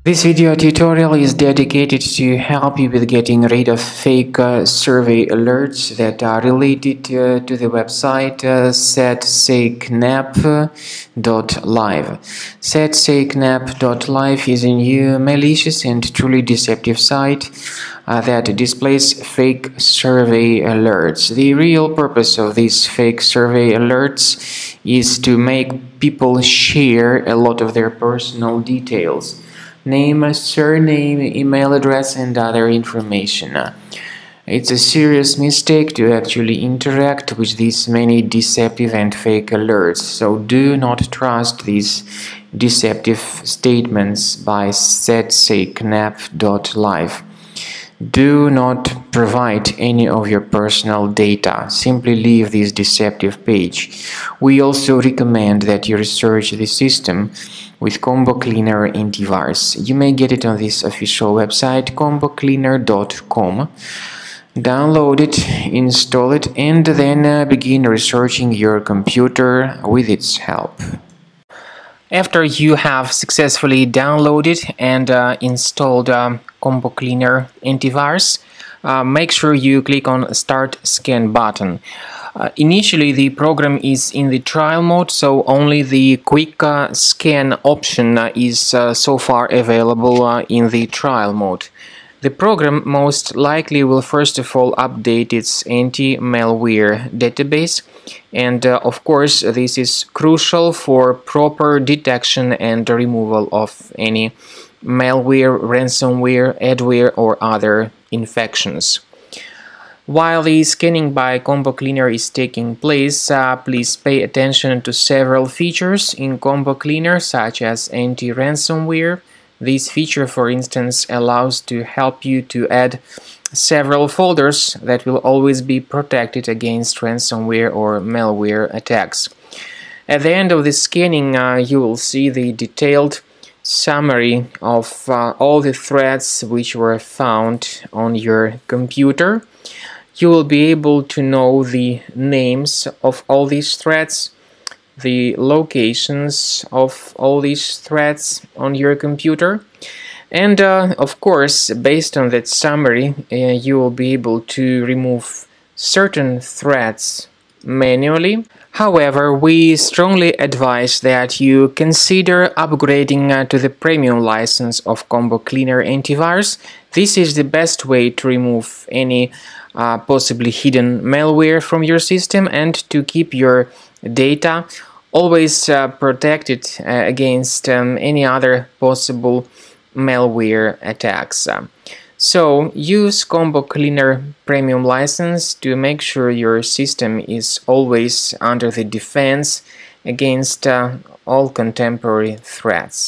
This video tutorial is dedicated to help you with getting rid of fake survey alerts that are related to the website Satsakenap.live. Satsakenap.live is a new, malicious and truly deceptive site that displays fake survey alerts. The real purpose of these fake survey alerts is to make people share a lot of their personal details. Name, surname, email address, and other information. It's a serious mistake to actually interact with these many deceptive and fake alerts, so do not trust these deceptive statements by Satsakenap.live. Do not provide any of your personal data. Simply leave this deceptive page. We also recommend that you research the system with Combo Cleaner antivirus. You may get it on this official website, combocleaner.com. Download it, install it, and then begin researching your computer with its help. After you have successfully downloaded and installed Combo Cleaner antivirus, make sure you click on Start Scan button. Initially, the program is in the trial mode, so only the quick scan option is so far available in the trial mode. The program most likely will first of all update its anti-malware database, and of course this is crucial for proper detection and removal of any malware, ransomware, adware or other infections. While the scanning by Combo Cleaner is taking place, please pay attention to several features in Combo Cleaner, such as anti-ransomware. This feature, for instance, allows to help you to add several folders that will always be protected against ransomware or malware attacks. At the end of the scanning, you will see the detailed summary of all the threats which were found on your computer. You will be able to know the names of all these threats, the locations of all these threats on your computer, and of course, based on that summary, you will be able to remove certain threats manually. However, we strongly advise that you consider upgrading to the premium license of Combo Cleaner antivirus. This is the best way to remove any possibly hidden malware from your system and to keep your data always protected against any other possible malware attacks. So use Combo Cleaner Premium license to make sure your system is always under the defense against all contemporary threats.